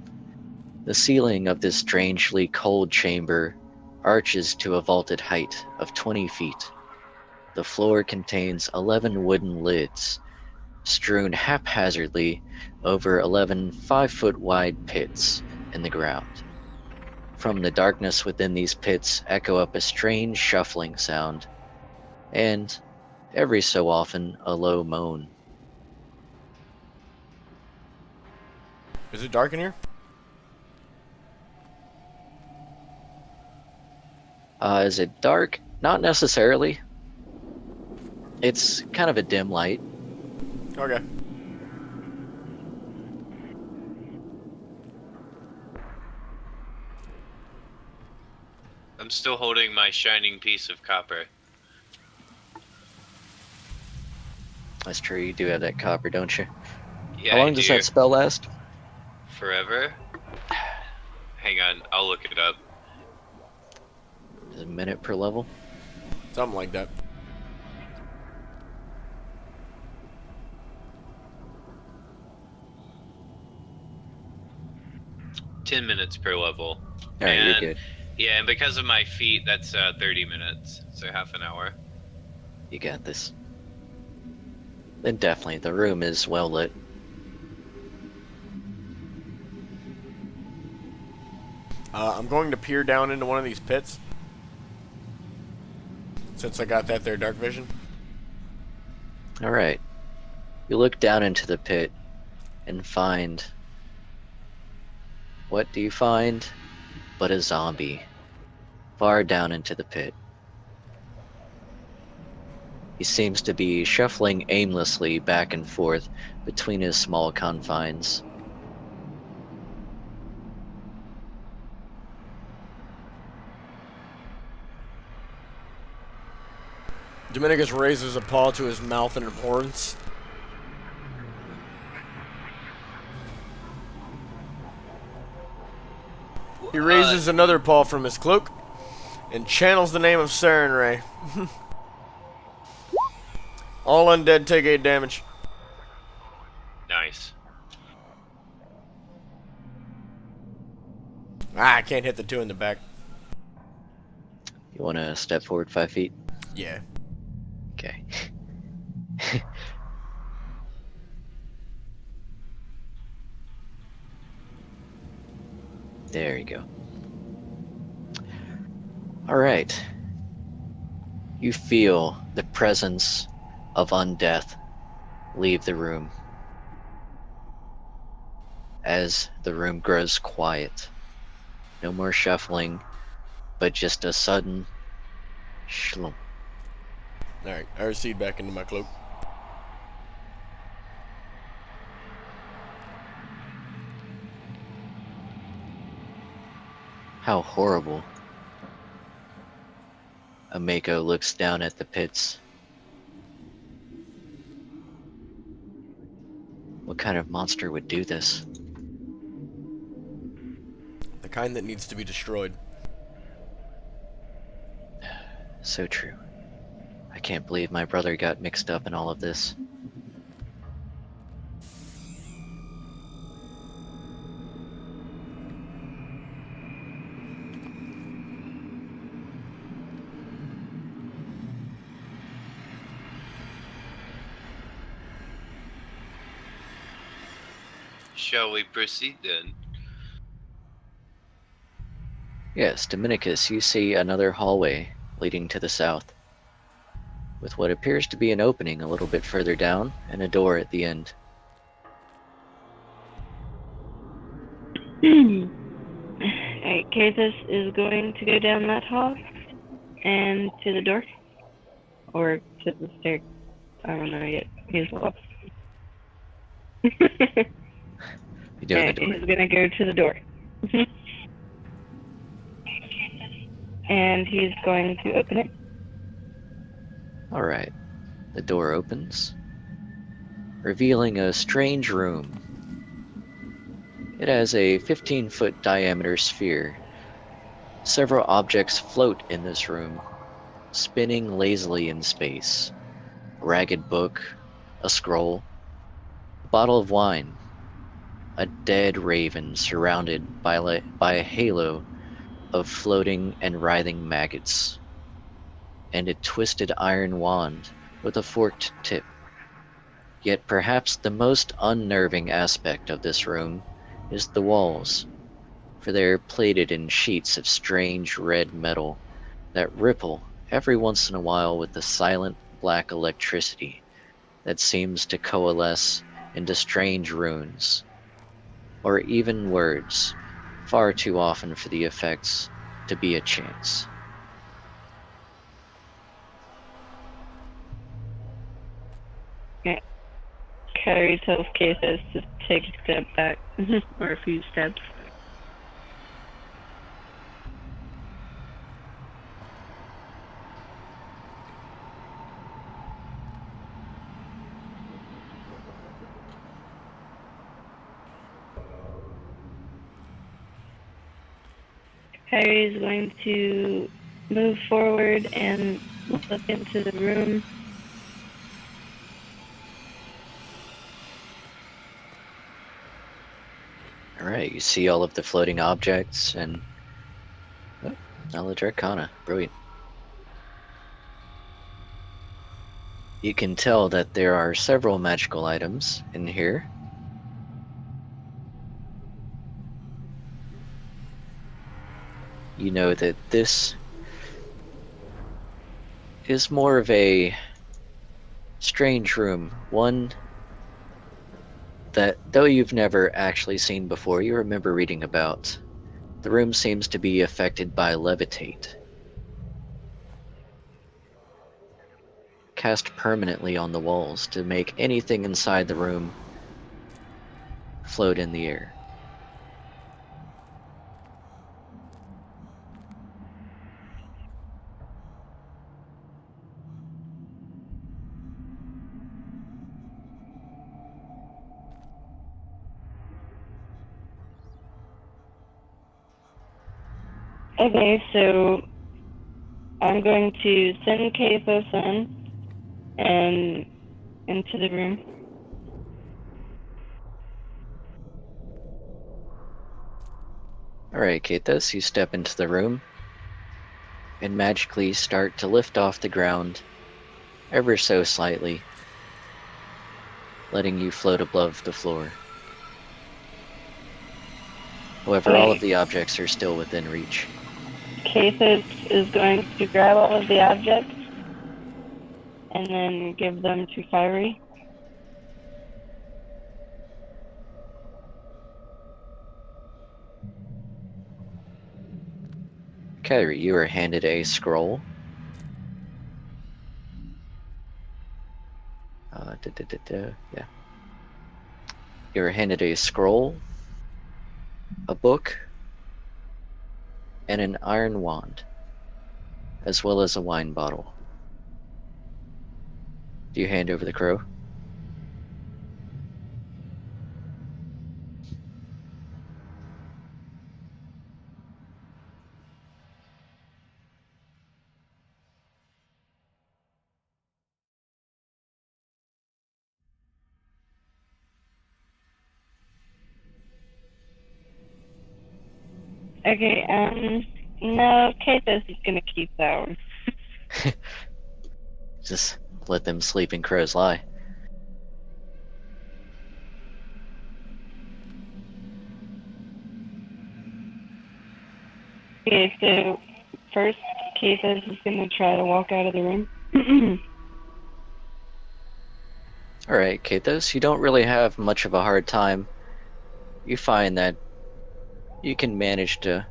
The ceiling of this strangely cold chamber arches to a vaulted height of 20 feet. The floor contains 11 wooden lids, strewn haphazardly over 11 5-foot wide pits in the ground. From the darkness within these pits echo up a strange shuffling sound, and every so often a low moan. Is it dark in here? Is it dark? Not necessarily. It's kind of a dim light. Okay. I'm still holding my shining piece of copper. That's true, you do have that copper, don't you? Yeah, How I long does that do. spell last? Forever? Hang on, I'll look it up. Is it a minute per level? Something like that. $10 minutes per level. Alright, you're And good. yeah, and because of my feet, that's 30 minutes, so half an hour. You got this. Then definitely, the room is well lit. I'm going to peer down into one of these pits. Since I got that there dark vision. Alright. You look down into the pit and find... What do you find? But a zombie. Far down into the pit. He seems to be shuffling aimlessly back and forth between his small confines. Dominicus raises a paw to his mouth in abhorrence. He raises another paw from his cloak and channels the name of Saren Ray. All undead take 8 damage. Nice. Ah, I can't hit the 2 in the back. You want to step forward 5 feet? Yeah. Okay. There you go. Alright. You feel the presence of undeath leave the room as the room grows quiet. No more shuffling, but just a sudden shlump. Alright, I recede back into my cloak. How horrible. Ameko looks down at the pits. What kind of monster would do this? The kind that needs to be destroyed. So true. I can't believe my brother got mixed up in all of this. Shall we proceed then? Yes, Dominicus, you see another hallway leading to the south, with what appears to be an opening a little bit further down and a door at the end. Alright, Kathis is going to go down that hall and to the door. Or to the stair. I don't know yet. He's lost. You doing the Alright, door? he's gonna go to the door. And he's going to open it. All right. The door opens, revealing a strange room. It has a 15-foot diameter sphere. Several objects float in this room, spinning lazily in space. A ragged book, a scroll, a bottle of wine, a dead raven surrounded by a halo of floating and writhing maggots, and a twisted iron wand with a forked tip. Yet perhaps the most unnerving aspect of this room is the walls, for they are plated in sheets of strange red metal that ripple every once in a while with the silent black electricity that seems to coalesce into strange runes, or even words, far too often for the effects to be a chance. Yeah. Carrie tells Kathis to take a step back. Or a few steps. Harry's going to move forward and look into the room. All right, you see all of the floating objects and knowledge arcana. Brilliant. You can tell that there are several magical items in here. You know that this is more of a strange room, one that, though you've never actually seen before, you remember reading about. The room seems to be affected by levitate, cast permanently on the walls to make anything inside the room float in the air. Okay, so I'm going to send Kathis in and into the room. All right, Kathis, you step into the room and magically start to lift off the ground ever so slightly, letting you float above the floor. However, all of the objects are still within reach. Kathis is going to grab all of the objects and then give them to Kyrie. Kyrie, you are handed a scroll. Yeah. You are handed a scroll, a book, and an iron wand, as well as a wine bottle. Do you hand over the crow? Okay, no, Kathos is gonna keep that one. Just let them sleeping crows lie. Okay, so first, Kathos is gonna try to walk out of the room. Alright, Kathos, you don't really have much of a hard time. You find that you can manage to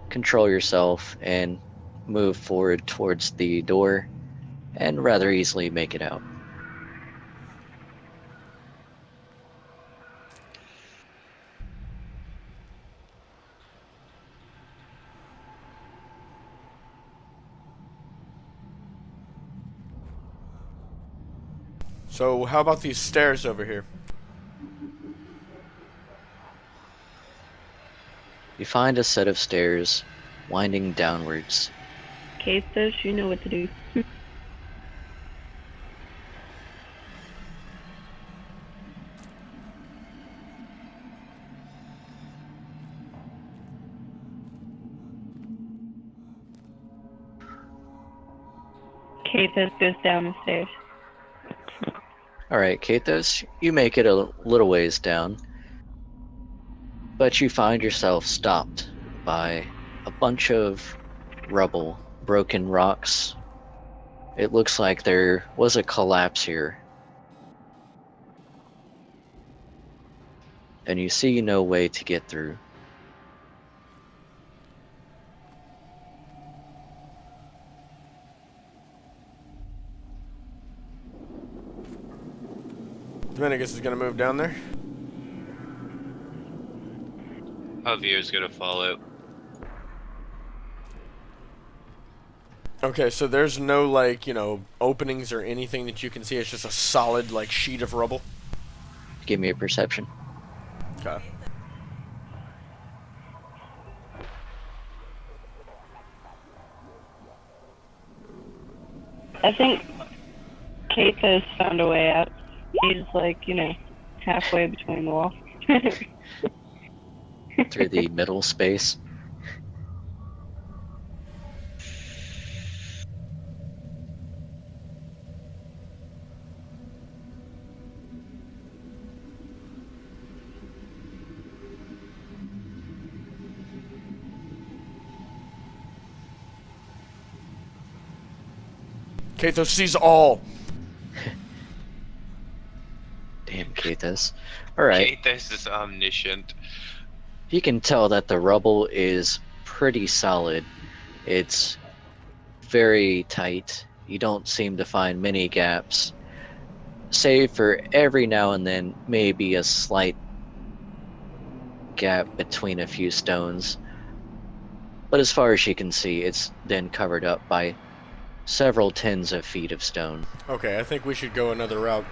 control yourself and move forward towards the door and rather easily make it out. So how about these stairs over here? You find a set of stairs winding downwards. Kathos, you know what to do. Kathos goes down the stairs. Alright, Kathos, you make it a little ways down, but you find yourself stopped by a bunch of rubble, broken rocks. It looks like there was a collapse here, and you see no way to get through. Dominicus is gonna move down there. Javier's gonna follow. Okay, so there's no, like, openings or anything that you can see. It's just a solid, like, sheet of rubble. Give me a perception. Okay. I think Kathos found a way out. He's like, halfway between the walls. Through the middle space. Kathos sees all. Damn, Kathos. Alright, Kathos is omniscient. you can tell that the rubble is pretty solid. It's very tight. You don't seem to find many gaps, save for every now and then maybe a slight gap between a few stones. But as far as you can see, it's then covered up by several tens of feet of stone. Okay, I think we should go another route.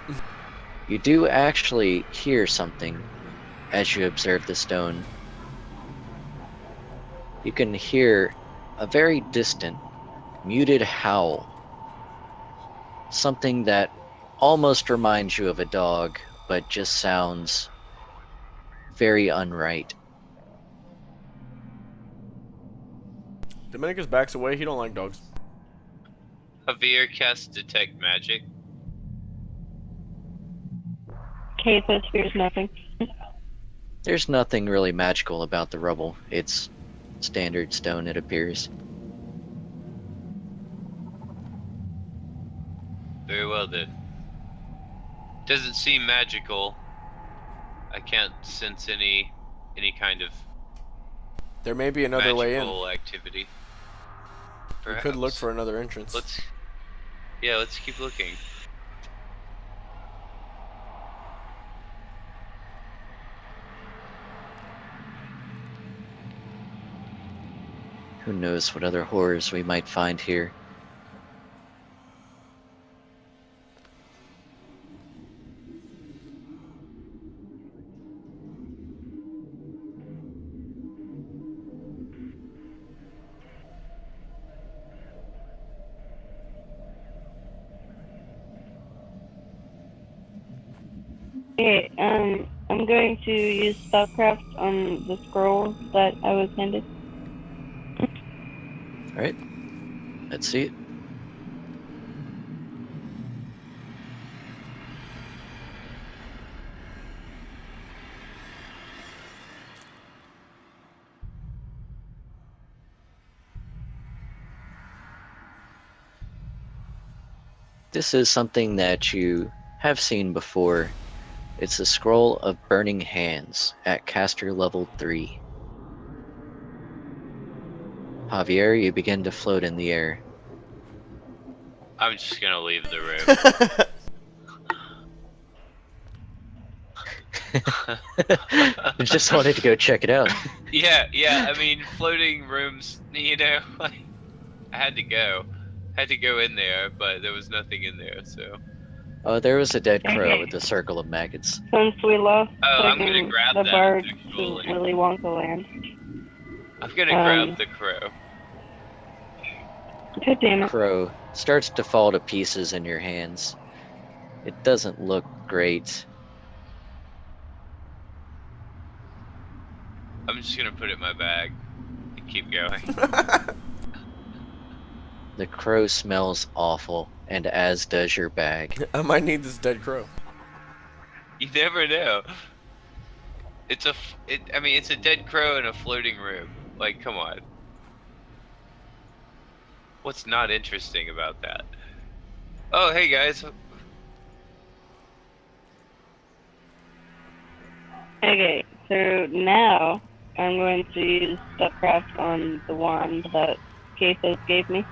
You do actually hear something as you observe the stone. You can hear a very distant, muted howl. Something that almost reminds you of a dog, but just sounds very unright. Dominicus backs away. He don't like dogs. Javier casts detect magic. Kathos fears nothing. There's nothing really magical about the rubble. It's standard stone, it appears. Very well then. Doesn't seem magical. I can't sense any kind of There may be another way in. magical activity. We Perhaps. could look for another entrance. Let's keep looking. Who knows what other horrors we might find here. Okay, I'm going to use spellcraft on the scroll that I was handed. All right. Let's see it. This is something that you have seen before. It's a scroll of burning hands at caster level 3. Javier, you begin to float in the air. I'm just gonna leave the room. I just wanted to go check it out. Yeah. I mean, floating rooms. Like, I had to go. Had to go in there, but there was nothing in there. So. Oh, there was a dead crow Okay. with a circle of maggots. Since we lost Oh, I'm gonna taking grab the that. bard to Actually, Willy Wonka land. I'm gonna grab the crow. God damn it. Crow starts to fall to pieces in your hands. It doesn't look great. I'm just gonna put it in my bag and keep going. The crow smells awful, and as does your bag. I might need this dead crow. You never know. I mean, it's a dead crow in a floating room. Like, come on. What's not interesting about that? Oh, hey guys. Okay, so now I'm going to use Stuffcraft on the wand that Kathos gave me.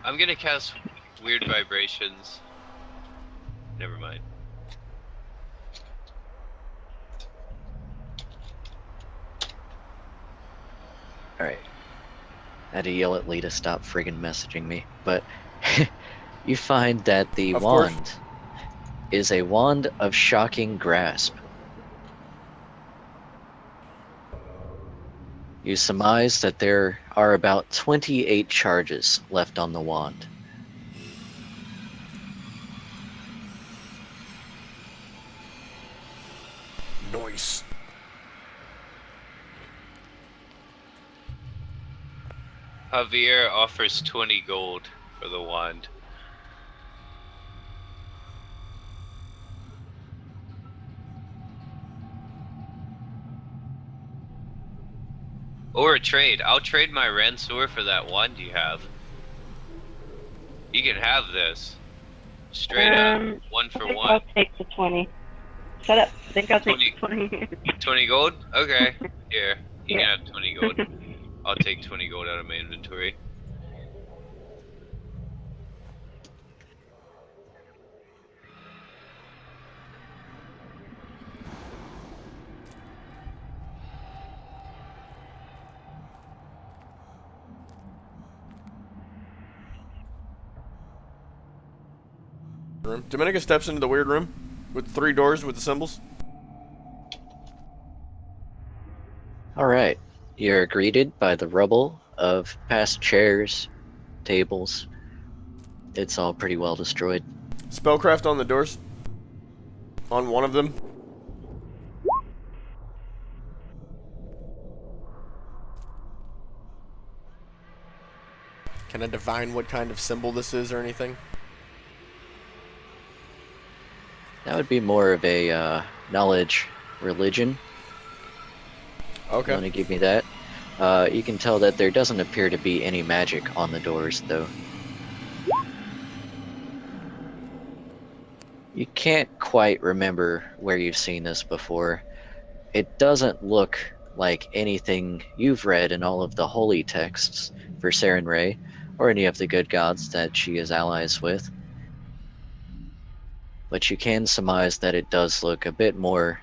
I'm gonna cast weird vibrations. Never mind. Alright. I had to yell at Lee to stop friggin' messaging me. But you find that the Of course. wand is a wand of shocking grasp. You surmise that there are about 28 charges left on the wand. Nice. Javier offers 20 gold for the wand. Or a trade. I'll trade my Ransor for that wand you have. You can have this. Straight up. One I for think one. I'll take the 20. Shut up. I think I'll take the 20. 20 gold? Okay. Here. You Yeah. can have 20 gold. I'll take 20 gold out of my inventory. Room. Dominica steps into the weird room with 3 doors with the symbols. Alright. You're greeted by the rubble of past chairs, tables. It's all pretty well destroyed. Spellcraft on the doors. On one of them. Can I divine what kind of symbol this is or anything? That would be more of a knowledge religion. Okay. You want to give me that? You can tell that there doesn't appear to be any magic on the doors, though. You can't quite remember where you've seen this before. It doesn't look like anything you've read in all of the holy texts for Saren Ray, or any of the good gods that she is allies with. But you can surmise that it does look a bit more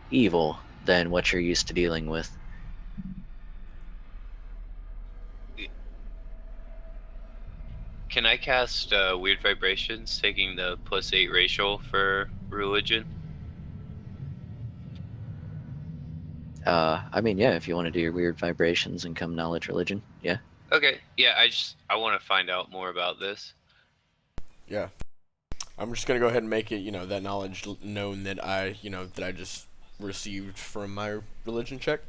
evil than what you're used to dealing with. Can I cast weird vibrations, taking the +8 racial for religion? I mean, yeah, if you want to do your weird vibrations and come knowledge religion, yeah. Okay. Yeah, I want to find out more about this. Yeah. I'm just gonna go ahead and make it, that knowledge known that that I just received from my religion check.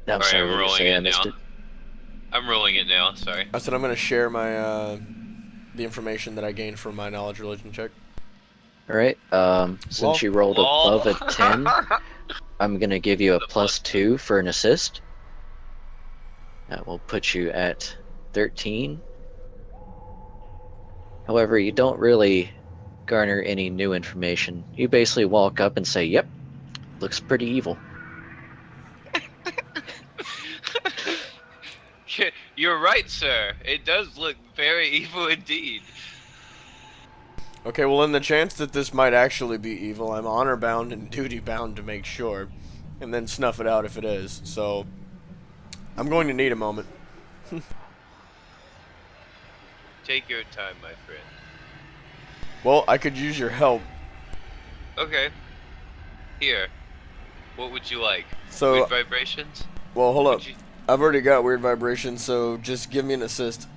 I'm Alright, sorry, I'm what did you rolling say? I it missed now. it. I'm rolling it now, sorry. I said I'm gonna share my the information that I gained from my knowledge religion check. Alright, Lol. since you rolled Lol. above a 10, I'm gonna give you a The plus plus 2 for an assist. That will put you at 13. However, you don't really garner any new information. You basically walk up and say, yep, looks pretty evil. You're right, sir. It does look very evil indeed. Okay, well, in the chance that this might actually be evil, I'm honor bound and duty bound to make sure, and then snuff it out if it is. So, I'm going to need a moment. Take your time, my friend. Well, I could use your help. Okay. Here. What would you like? So, Weird vibrations? well, hold up. Would you... I've already got weird vibrations, so just give me an assist.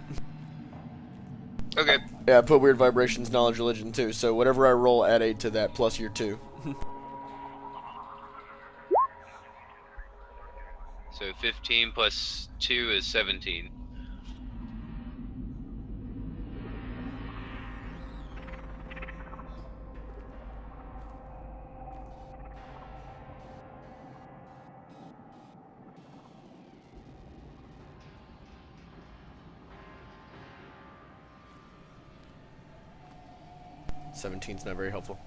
Okay. Yeah, I put weird vibrations, knowledge, religion too. So whatever I roll, add 8 to that plus your 2. So 15 plus 2 is 17. Seventeen's not very helpful.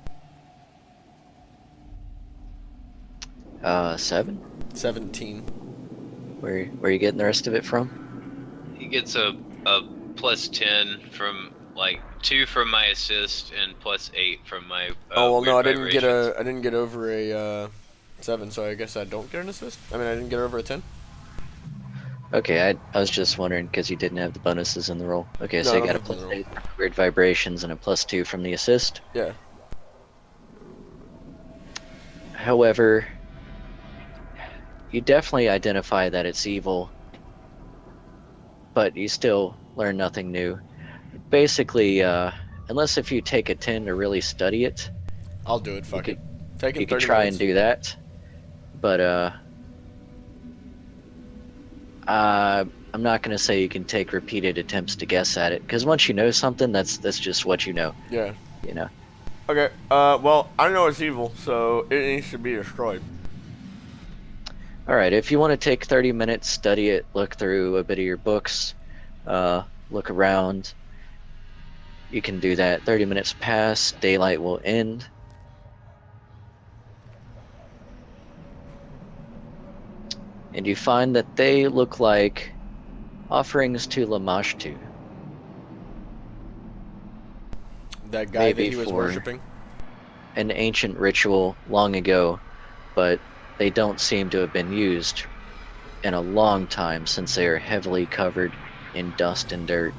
7? 17. Where are you getting the rest of it from? He gets a plus 10 from, like, 2 from my assist and plus 8 from my Oh well, no, I weird didn't get vibrations. I didn't get over a 7, so I guess I don't get an assist. I mean, I didn't get over a 10. Okay, I was just wondering because you didn't have the bonuses in the roll. Okay, No, so I you don't got a have the plus roll. 8 from weird vibrations and a plus 2 from the assist. Yeah. However, you definitely identify that it's evil, but you still learn nothing new. Basically, unless if you take a 10 to really study it, I'll do it. you Fuck it. could Taking you could 30 try and minutes. do that. But I'm not gonna say you can take repeated attempts to guess at it, because once you know something, that's just what you know. Yeah. You know. Okay. Well, I know it's evil, so it needs to be destroyed. All right, if you want to take 30 minutes, study it, look through a bit of your books, look around, you can do that. 30 minutes pass, daylight will end. And you find that they look like offerings to Lamashtu, That guy that maybe he was for worshiping. an ancient ritual long ago, but they don't seem to have been used in a long time since they are heavily covered in dust and dirt.